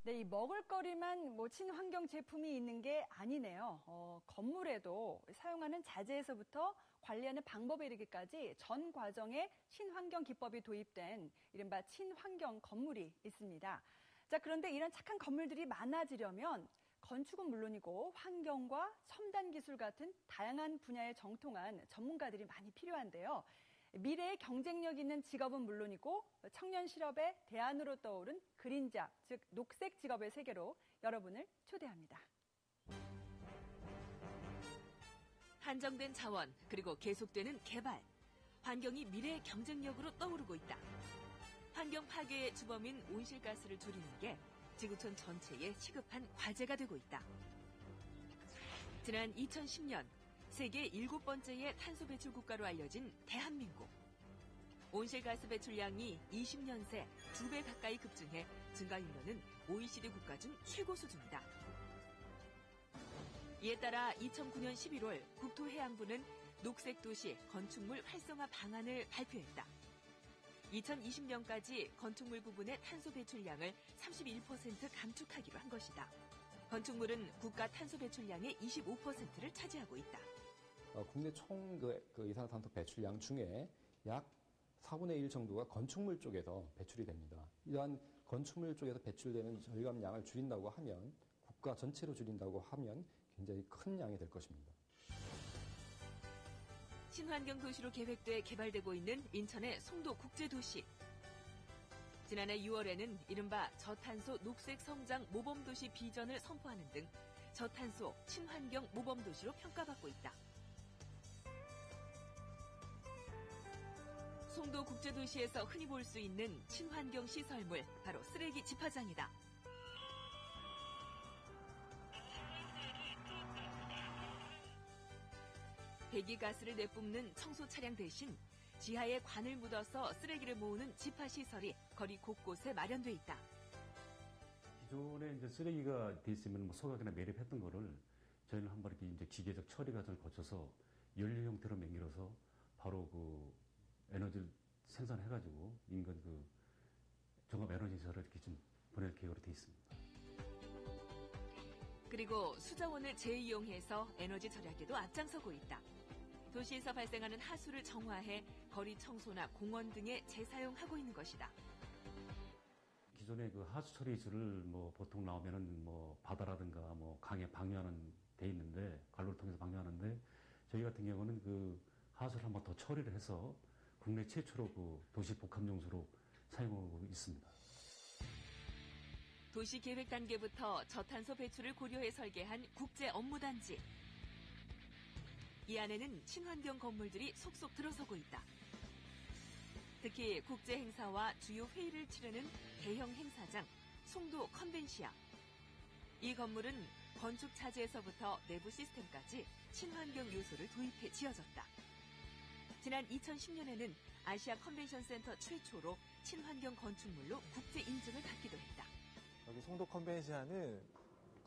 네, 이 먹을거리만 친환경 제품이 있는 게 아니네요. 건물에도 사용하는 자재에서부터 관리하는 방법에 이르기까지 전 과정에 친환경 기법이 도입된 이른바 친환경 건물이 있습니다. 자, 그런데 이런 착한 건물들이 많아지려면 건축은 물론이고 환경과 첨단 기술 같은 다양한 분야에 정통한 전문가들이 많이 필요한데요. 미래의 경쟁력 있는 직업은 물론이고 청년 실업의 대안으로 떠오른 그린잡, 즉 녹색 직업의 세계로 여러분을 초대합니다. 한정된 자원, 그리고 계속되는 개발, 환경이 미래의 경쟁력으로 떠오르고 있다. 환경 파괴의 주범인 온실가스를 줄이는 게 지구촌 전체에 시급한 과제가 되고 있다. 지난 2010년 세계 7번째의 탄소 배출 국가로 알려진 대한민국. 온실가스 배출량이 20년 새 2배 가까이 급증해 증가율로는 OECD 국가 중 최고 수준이다. 이에 따라 2009년 11월 국토해양부는 녹색도시 건축물 활성화 방안을 발표했다. 2020년까지 건축물 부분의 탄소 배출량을 31% 감축하기로 한 것이다. 건축물은 국가 탄소 배출량의 25%를 차지하고 있다. 국내 총 이산화탄소 배출량 중에 약 4분의 1 정도가 건축물 쪽에서 배출이 됩니다. 이러한 건축물 쪽에서 배출되는 절감량을 줄인다고 하면, 국가 전체로 줄인다고 하면 굉장히 큰 양이 될 것입니다. 친환경 도시로 계획돼 개발되고 있는 인천의 송도 국제도시. 지난해 6월에는 이른바 저탄소 녹색 성장 모범도시 비전을 선포하는 등 저탄소 친환경 모범도시로 평가받고 있다. 송도 국제도시에서 흔히 볼 수 있는 친환경 시설물, 바로 쓰레기 집화장이다. 배기가스를 내뿜는 청소 차량 대신 지하에 관을 묻어서 쓰레기를 모으는 집화시설이 거리 곳곳에 마련돼 있다. 기존에 이제 쓰레기가 돼 있으면 소각이나 매립했던 거를 저희는 한번 이렇게 이제 기계적 처리 과정을 거쳐서 연료 형태로 맹길어서 바로 에너지를 생산해가지고 인근 종합 에너지 시설을 이렇게 좀 보낼 계획으로 돼 있습니다. 그리고 수자원을 재이용해서 에너지 절약에도 앞장서고 있다. 도시에서 발생하는 하수를 정화해 거리 청소나 공원 등에 재사용하고 있는 것이다. 기존의 하수 처리술을 보통 나오면은 바다라든가 강에 방류하는 데 있는데, 관로를 통해서 방류하는데, 저희 같은 경우는 하수를 한번 더 처리를 해서 국내 최초로 도시 복합용수로 사용하고 있습니다. 도시 계획 단계부터 저탄소 배출을 고려해 설계한 국제 업무단지. 이 안에는 친환경 건물들이 속속 들어서고 있다. 특히 국제 행사와 주요 회의를 치르는 대형 행사장, 송도 컨벤시아. 이 건물은 건축 자재에서부터 내부 시스템까지 친환경 요소를 도입해 지어졌다. 지난 2010년에는 아시아 컨벤션 센터 최초로 친환경 건축물로 국제 인증을 받기도 했다. 여기 송도 컨벤시아는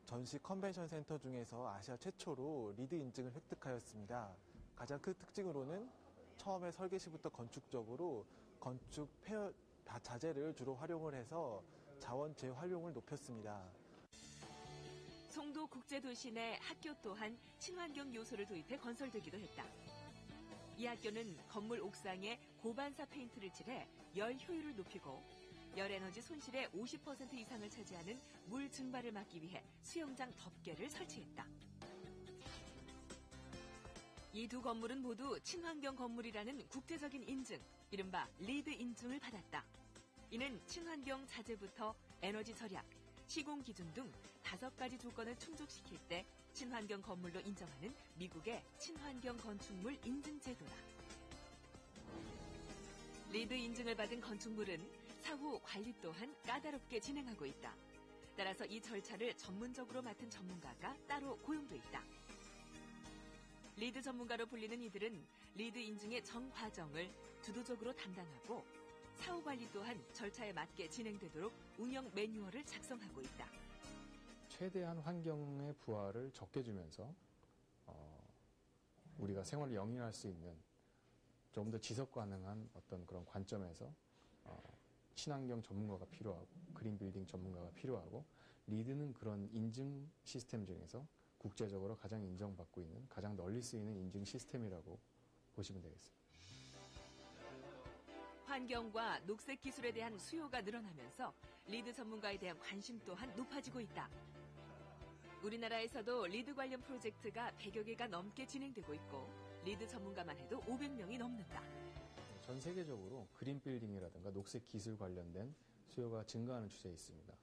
전시 컨벤션 센터 중에서 아시아 최초로 리드 인증을 획득하였습니다. 가장 큰 특징으로는 처음에 설계 시부터 건축적으로 건축 폐허 자재를 주로 활용을 해서 자원 재활용을 높였습니다. 송도 국제도시 내 학교 또한 친환경 요소를 도입해 건설되기도 했다. 이 학교는 건물 옥상에 고반사 페인트를 칠해 열 효율을 높이고 열 에너지 손실의 50% 이상을 차지하는 물 증발을 막기 위해 수영장 덮개를 설치했다. 이 두 건물은 모두 친환경 건물이라는 국제적인 인증, 이른바 리드 인증을 받았다. 이는 친환경 자재부터 에너지 절약, 시공 기준 등 5가지 조건을 충족시킬 때 친환경 건물로 인정하는 미국의 친환경 건축물 인증 제도다. 리드 인증을 받은 건축물은 사후 관리 또한 까다롭게 진행하고 있다. 따라서 이 절차를 전문적으로 맡은 전문가가 따로 고용돼 있다. 리드 전문가로 불리는 이들은 리드 인증의 전 과정을 주도적으로 담당하고 사후 관리 또한 절차에 맞게 진행되도록 운영 매뉴얼을 작성하고 있다. 최대한 환경의 부하를 적게 주면서 우리가 생활을 영위할 수 있는 좀 더 지속 가능한 어떤 그런 관점에서 친환경 전문가가 필요하고 그린 빌딩 전문가가 필요하고 리드는 그런 인증 시스템 중에서 국제적으로 가장 인정받고 있는 가장 널리 쓰이는 인증 시스템이라고 보시면 되겠습니다. 환경과 녹색 기술에 대한 수요가 늘어나면서 리드 전문가에 대한 관심 또한 높아지고 있다. 우리나라에서도 리드 관련 프로젝트가 100여 개가 넘게 진행되고 있고 리드 전문가만 해도 500명이 넘는다. 전 세계적으로 그린 빌딩이라든가 녹색 기술 관련된 수요가 증가하는 추세에 있습니다.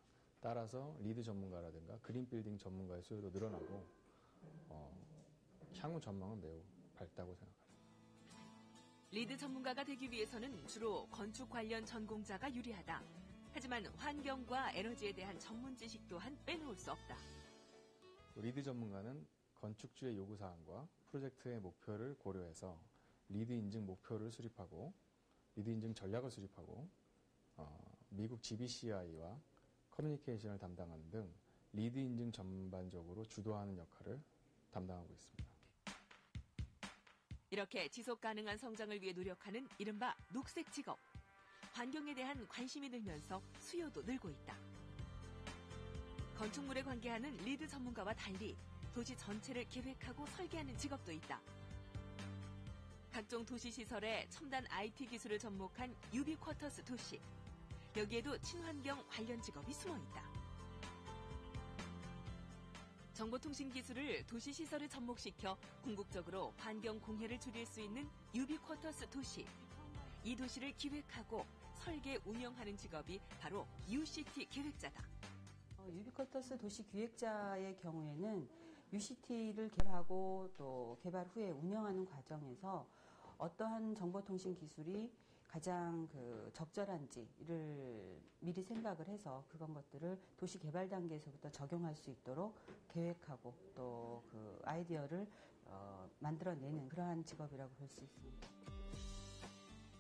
따라서 리드 전문가라든가 그린 빌딩 전문가의 수요도 늘어나고 향후 전망은 매우 밝다고 생각합니다. 리드 전문가가 되기 위해서는 주로 건축 관련 전공자가 유리하다. 하지만 환경과 에너지에 대한 전문 지식 또한 빼놓을 수 없다. 리드 전문가는 건축주의 요구사항과 프로젝트의 목표를 고려해서 리드 인증 목표를 수립하고 리드 인증 전략을 수립하고 미국 GBCI와 커뮤니케이션을 담당하는 등 리드 인증 전반적으로 주도하는 역할을 담당하고 있습니다. 이렇게 지속 가능한 성장을 위해 노력하는 이른바 녹색 직업. 환경에 대한 관심이 늘면서 수요도 늘고 있다. 건축물에 관계하는 리드 전문가와 달리 도시 전체를 계획하고 설계하는 직업도 있다. 각종 도시시설에 첨단 IT 기술을 접목한 유비쿼터스 도시. 여기에도 친환경 관련 직업이 숨어 있다. 정보통신 기술을 도시시설에 접목시켜 궁극적으로 환경 공해를 줄일 수 있는 유비쿼터스 도시. 이 도시를 기획하고 설계, 운영하는 직업이 바로 UCT 계획자다. 유비쿼터스 도시 기획자의 경우에는 UCT를 개발하고 또 개발 후에 운영하는 과정에서 어떠한 정보통신 기술이 가장 적절한지를 미리 생각을 해서 그런 것들을 도시 개발 단계에서부터 적용할 수 있도록 계획하고 또 그 아이디어를 만들어내는 그러한 직업이라고 볼 수 있습니다.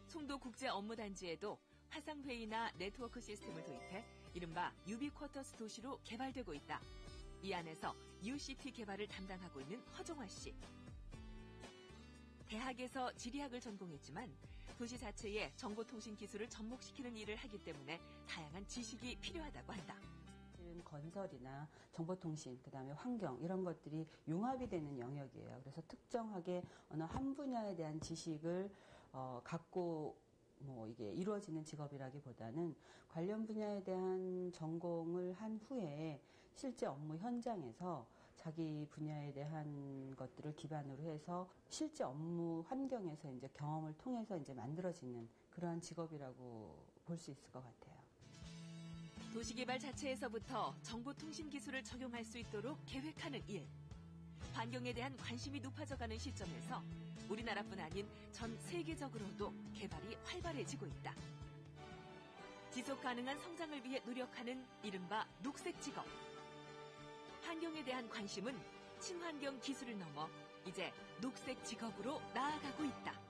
송도 국제 업무단지에도 화상회의나 네트워크 시스템을 도입해 이른바 유비쿼터스 도시로 개발되고 있다. 이 안에서 UCT 개발을 담당하고 있는 허종화 씨. 대학에서 지리학을 전공했지만 도시 자체에 정보통신 기술을 접목시키는 일을 하기 때문에 다양한 지식이 필요하다고 한다. 건설이나 정보통신, 그다음에 환경 이런 것들이 융합이 되는 영역이에요. 그래서 특정하게 어느 한 분야에 대한 지식을 갖고 이게 이루어지는 직업이라기보다는 관련 분야에 대한 전공을 한 후에 실제 업무 현장에서 자기 분야에 대한 것들을 기반으로 해서 실제 업무 환경에서 이제 경험을 통해서 이제 만들어지는 그러한 직업이라고 볼 수 있을 것 같아요. 도시개발 자체에서부터 정보통신 기술을 적용할 수 있도록 계획하는 일. 환경에 대한 관심이 높아져가는 시점에서 우리나라뿐 아닌 전 세계적으로도 개발이 활발해지고 있다. 지속 가능한 성장을 위해 노력하는 이른바 녹색 직업. 환경에 대한 관심은 친환경 기술을 넘어 이제 녹색 직업으로 나아가고 있다.